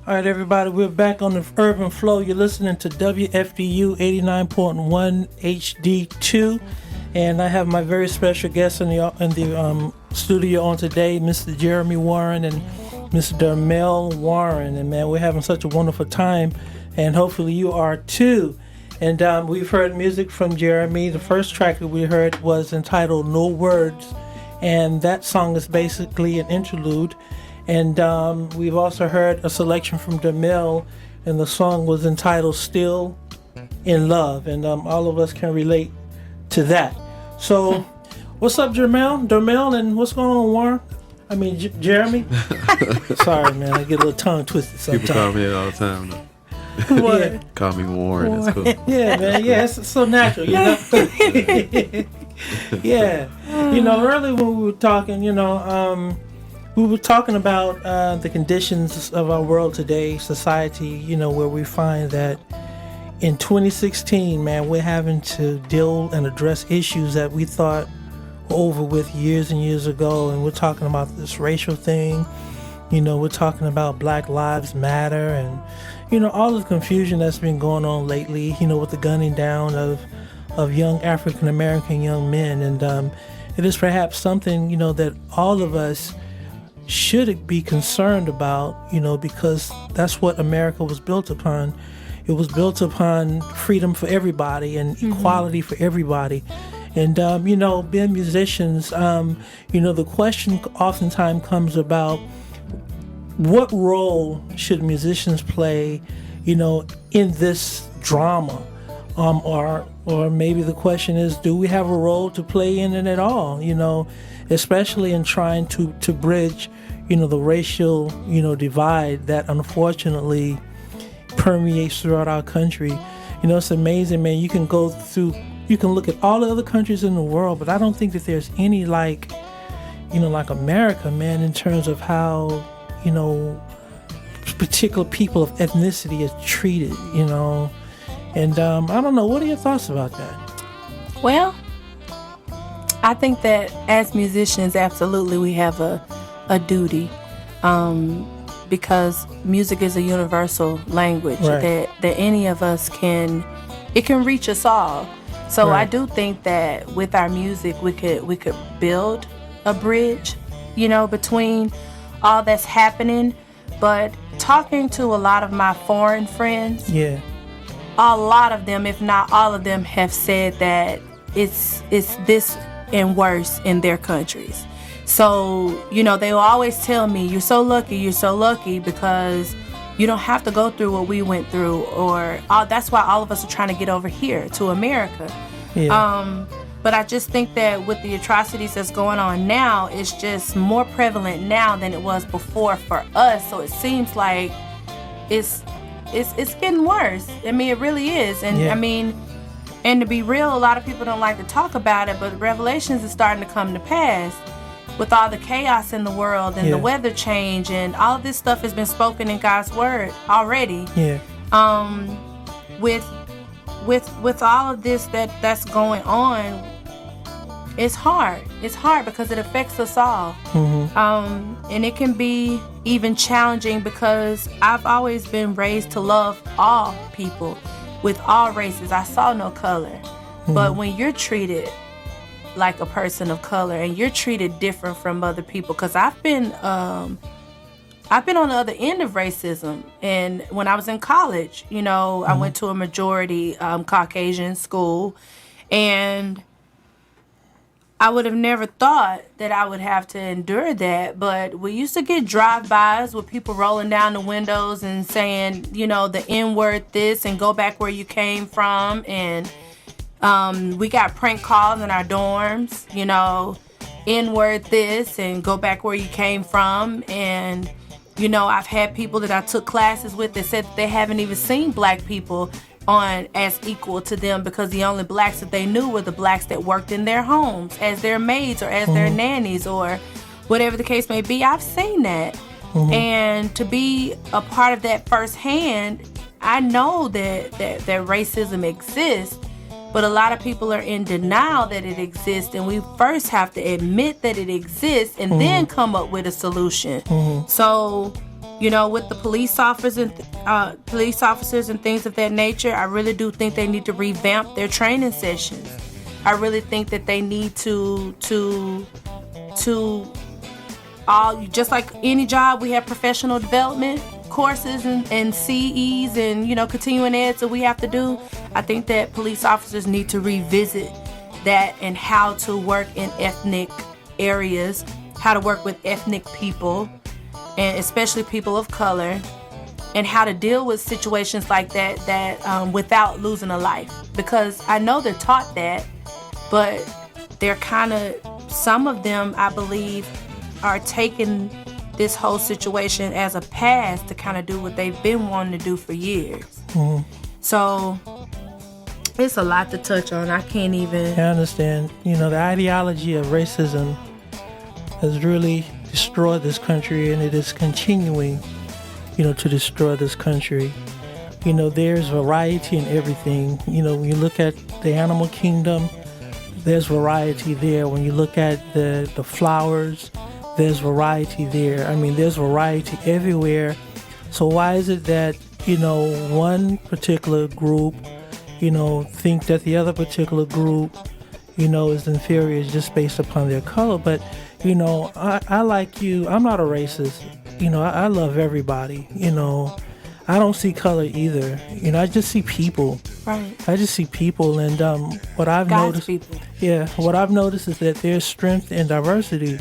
All right, everybody, we're back on the Urban Flow. You're listening to WFDU 89.1 HD2, and I have my very special guest in the studio on today, Mr. Jeremy Warren and Mr. Dermel Warren. And man, we're having such a wonderful time, and hopefully you are too. And we've heard music from Jeremy. The first track that we heard was entitled "No Words," and that song is basically an interlude. And we've also heard a selection from Dermel, and the song was entitled "Still in Love," and all of us can relate to that. So, what's up, Dermel, and what's going on, Warren? I mean, Jeremy? Sorry, man, I get a little tongue twisted sometimes. People call me it all the time. What? Yeah. Call me Warren. That's cool. Yeah, man. Yeah, it's so natural, you know. Yeah, you know. Earlier when we were talking, we were talking about the conditions of our world today, society. You know, where we find that in 2016, man, we're having to deal and address issues that we thought were over with years and years ago, and we're talking about this racial thing. You know, we're talking about Black Lives Matter and, all the confusion that's been going on lately, with the gunning down of young African-American young men. And it is perhaps something, that all of us should be concerned about, because that's what America was built upon. It was built upon freedom for everybody and equality for everybody. And, being musicians, the question oftentimes comes about, what role should musicians play, in this drama? Or maybe the question is, do we have a role to play in it at all? Especially in trying to bridge, the racial, divide that unfortunately permeates throughout our country. It's amazing, man. You can look at all the other countries in the world, but I don't think that there's any like America, man, in terms of how, particular people of ethnicity is treated, And I don't know, what are your thoughts about that? Well, I think that as musicians, absolutely we have a duty, because music is a universal language, right, that any of us can reach us all. So right. I do think that with our music we could build a bridge, between all that's happening. But talking to a lot of my foreign friends, a lot of them, if not all of them, have said that it's this and worse in their countries. So, they will always tell me, you're so lucky because you don't have to go through what we went through, or that's why all of us are trying to get over here to America. Yeah. But I just think that with the atrocities that's going on now, it's just more prevalent now than it was before for us. So it seems like it's getting worse. I mean, it really is. And and to be real, a lot of people don't like to talk about it, but Revelations is starting to come to pass with all the chaos in the world and the weather change, and all of this stuff has been spoken in God's word already. Yeah. With all of this that's going on, it's hard. It's hard because it affects us all. And it can be even challenging because I've always been raised to love all people with all races. I saw no color. But when you're treated like a person of color and you're treated different from other people, because I've been on the other end of racism. And when I was in college, I went to a majority Caucasian school, and I would have never thought that I would have to endure that. But we used to get drive-bys with people rolling down the windows and saying, the N-word this and go back where you came from. And we got prank calls in our dorms, N-word this and go back where you came from. And I've had people that I took classes with that said that they haven't even seen black people on as equal to them, because the only blacks that they knew were the blacks that worked in their homes as their maids or as their nannies or whatever the case may be. I've seen that. And to be a part of that firsthand, I know that racism exists, but a lot of people are in denial that it exists, and we first have to admit that it exists and then come up with a solution. So with the police officers and things of that nature, I really do think they need to revamp their training sessions. I really think that they need to all, just like any job, we have professional development courses and CEs and continuing ed, so we have to do. I think that police officers need to revisit that and how to work in ethnic areas, how to work with ethnic people, and especially people of color, and how to deal with situations like that without losing a life. Because I know they're taught that, but they're kind of, some of them, I believe, are taking this whole situation as a pass to kind of do what they've been wanting to do for years. Mm-hmm. So it's a lot to touch on. I can't even... I understand. The ideology of racism has really destroyed this country, and it is continuing, to destroy this country. There's variety in everything. When you look at the animal kingdom, there's variety there. When you look at the flowers, there's variety there. I mean, there's variety everywhere. So why is it that, one particular group, think that the other particular group, is inferior just based upon their color? But, I like you. I'm not a racist. I love everybody. I don't see color either. I just see people. Right. I just see people, and what I've noticed. People. Yeah. What I've noticed is that there's strength in diversity.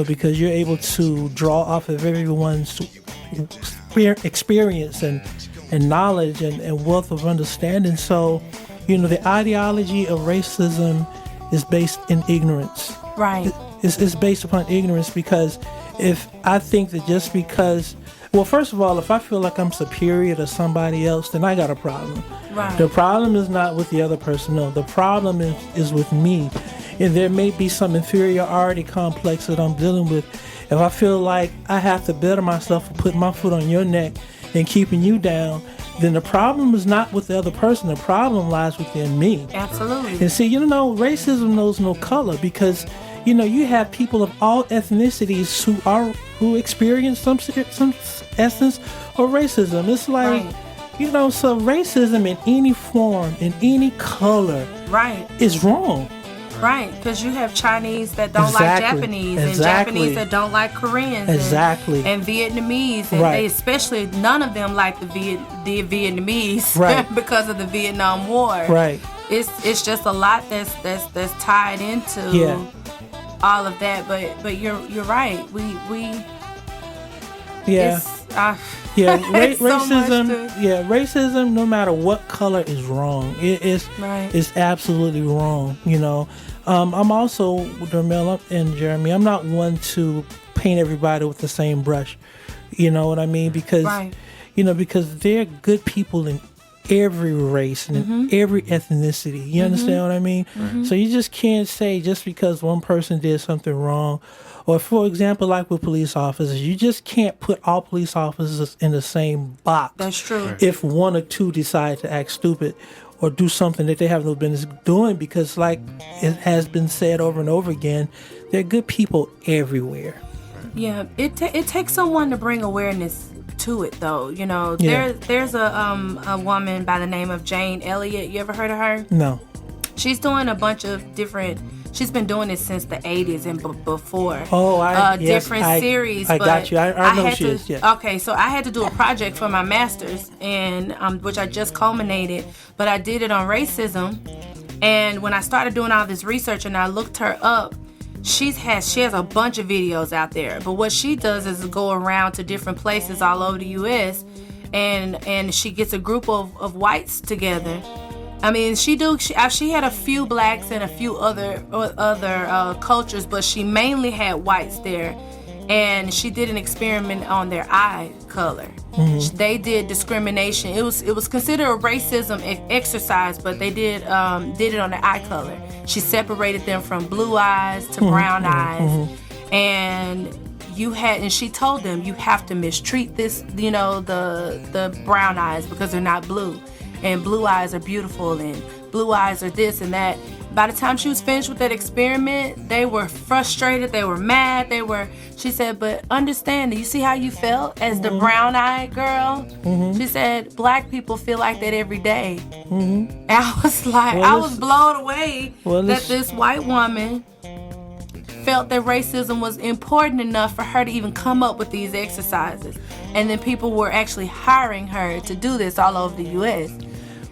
Because you're able to draw off of everyone's experience and knowledge and wealth of understanding. So, the ideology of racism is based in ignorance. Right. It's based upon ignorance, because if I think that just because, well, first of all, if I feel like I'm superior to somebody else, then I got a problem. Right. The problem is not with the other person. No, the problem is with me. And there may be some inferiority complex that I'm dealing with. If I feel like I have to better myself for putting my foot on your neck and keeping you down, then the problem is not with the other person. The problem lies within me. Absolutely. And see, racism knows no color, because, you have people of all ethnicities who experience some essence of racism. It's like, right. So racism in any form, in any color, right, is wrong. Right, because you have Chinese that don't like Japanese, and Japanese that don't like Koreans, and Vietnamese, and they especially, none of them like the Vietnamese, right, because of the Vietnam War. Right. It's just a lot that's tied into all of that. But you're right. We racism. Racism. No matter what color is wrong. It's absolutely wrong. I'm also, Dermel and Jeremy, I'm not one to paint everybody with the same brush. You know what I mean? Because because they're good people in every race and in every ethnicity. You understand what I mean? Mm-hmm. So you just can't say just because one person did something wrong. Or, for example, like with police officers, you just can't put all police officers in the same box. That's true. If one or two decide to act stupid or do something that they have no business doing, because, like it has been said over and over again, there are good people everywhere. Yeah, it takes someone to bring awareness to it, though. There's a woman by the name of Jane Elliott. You ever heard of her? No. She's doing a bunch of different. She's been doing it since the 80s and before. Different series. I got you. I know she is. Yeah. Okay, so I had to do a project for my master's, and which I just culminated, but I did it on racism. And when I started doing all this research and I looked her up, she has a bunch of videos out there. But what she does is go around to different places all over the U.S. and she gets a group of whites together. I mean, she had a few blacks and a few other cultures, but she mainly had whites there. And she did an experiment on their eye color. Mm-hmm. They did discrimination. It was considered a racism exercise, but they did it on their eye color. She separated them from blue eyes to brown eyes, and she told them you have to mistreat this, the brown eyes because they're not blue, and blue eyes are beautiful, and blue eyes are this and that. by the time she was finished with that experiment, they were frustrated, they were mad, she said, but understand, do you see how you felt as the brown-eyed girl? She said, black people feel like that every day. And I was like, I was blown away that this white woman felt that racism was important enough for her to even come up with these exercises. And then people were actually hiring her to do this all over the U.S.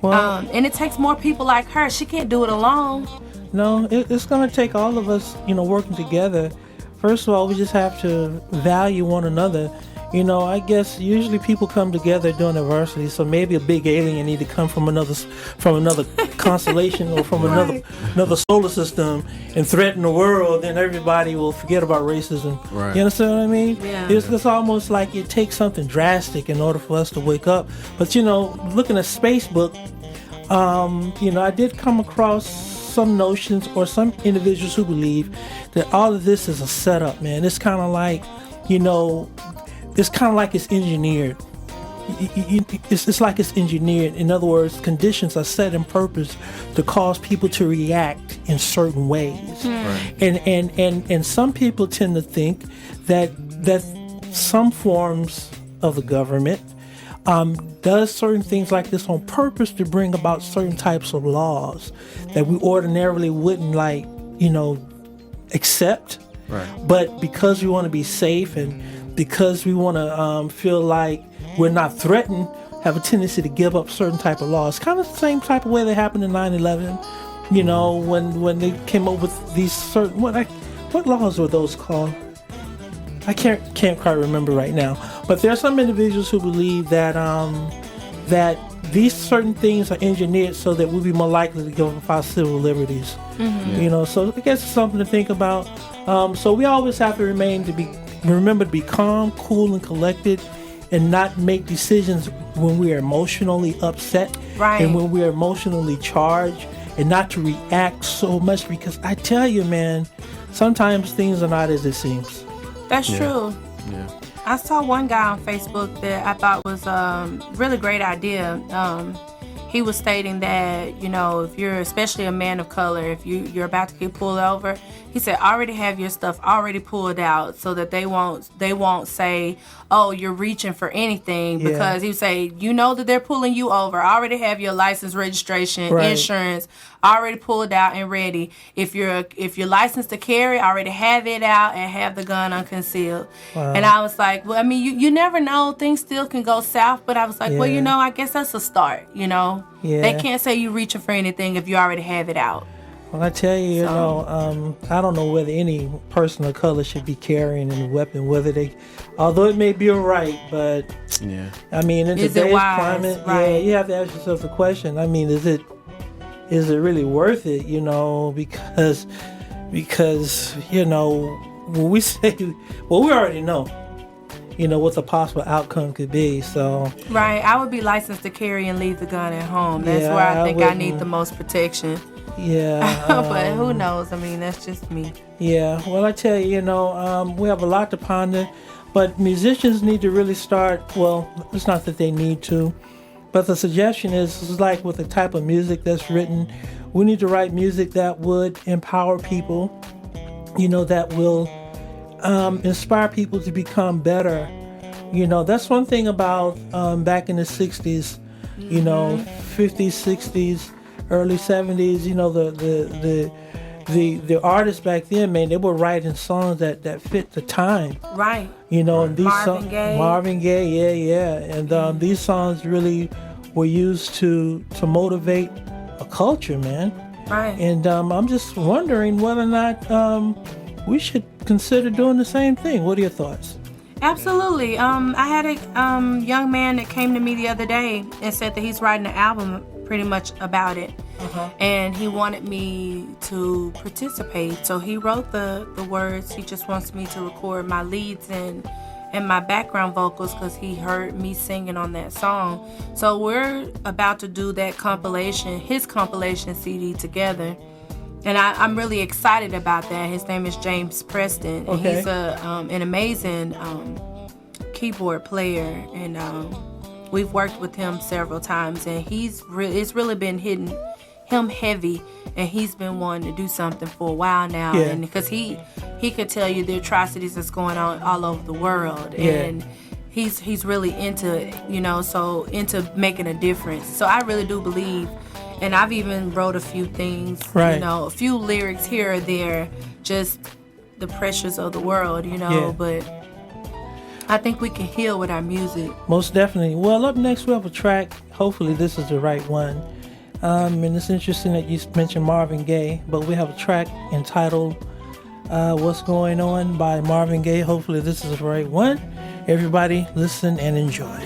Well, and it takes more people like her. She can't do it alone. No, it's going to take all of us, working together. First of all, we just have to value one another. I guess usually people come together during adversity, so maybe a big alien need to come from another constellation or from another solar system and threaten the world, and everybody will forget about racism. Right. You understand what I mean? Yeah. It's almost like it takes something drastic in order for us to wake up. But looking at Spacebook, I did come across some notions or some individuals who believe that all of this is a setup, man. It's kind of like, it's engineered. It's like it's engineered. In other words, conditions are set in purpose to cause people to react in certain ways. Right. And some people tend to think that some forms of the government does certain things like this on purpose to bring about certain types of laws that we ordinarily wouldn't accept. Right. But because we want to be safe and because we want to feel like we're not threatened, have a tendency to give up certain type of laws. Kind of the same type of way that happened in 9/11. When they came up with these certain what laws were those called? I can't quite remember right now. But there are some individuals who believe that that these certain things are engineered so that we'll be more likely to give up our civil liberties. So I guess it's something to think about. So we always have to remember to be calm, cool, and collected, and not make decisions when we are emotionally upset and when we are emotionally charged, and not to react so much, because I tell you, man, sometimes things are not as it seems. That's true. Yeah. I saw one guy on Facebook that I thought was a really great idea. He was stating that, if you're especially a man of color, if you're about to get pulled over, he said, already have your stuff already pulled out so that they won't say, oh, you're reaching for anything, because he would say, that they're pulling you over. Already have your license, registration, insurance already pulled out and ready. If you're licensed to carry, already have it out and have the gun unconcealed. Wow. And I was like, well, I mean, you never know. Things still can go south. But I was like, well, I guess that's a start, Yeah. They can't say you're reaching for anything if you already have it out. Well, I tell you, I don't know whether any person of color should be carrying a weapon, although it may be a right, but I mean, in today's climate, you have to ask yourself the question. I mean, is it really worth it? Because when we say, well, we already know. What the possible outcome could be. So I would be licensed to carry and leave the gun at home. That's where I think I need the most protection. Yeah. But who knows? I mean, that's just me. Yeah. Well, I tell you, we have a lot to ponder, but musicians need to really start. Well, it's not that they need to, but the suggestion is like with the type of music that's written, we need to write music that would empower people, that will inspire people to become better. That's one thing about back in the 60s, 50s, 60s, early 70s, the artists back then, man, they were writing songs that fit the time. Right. And these Marvin Gaye, and these songs really were used to motivate a culture, man. Right. And I'm just wondering whether or not we should consider doing the same thing. What are your thoughts? Absolutely. I had a young man that came to me the other day and said that he's writing an album pretty much about it. And he wanted me to participate. So he wrote the words. He just wants me to record my leads and my background vocals because he heard me singing on that song. So we're about to do that his compilation CD together. And I'm really excited about that. His name is James Preston. And he's an amazing keyboard player. And we've worked with him several times. And it's really been hitting him heavy, and he's been wanting to do something for a while now. Yeah. And because he could tell you the atrocities that's going on all over the world. Yeah. And he's really into it, so into making a difference. So I really do believe, and I've even wrote a few things, Right. A few lyrics here or there, just the pressures of the world, Yeah. but I think we can heal with our music. Most definitely. Well, up next we have a track. Hopefully this is the right one. And it's interesting that you mentioned Marvin Gaye, but we have a track entitled What's Going On by Marvin Gaye. Hopefully this is the right one. Everybody listen and enjoy.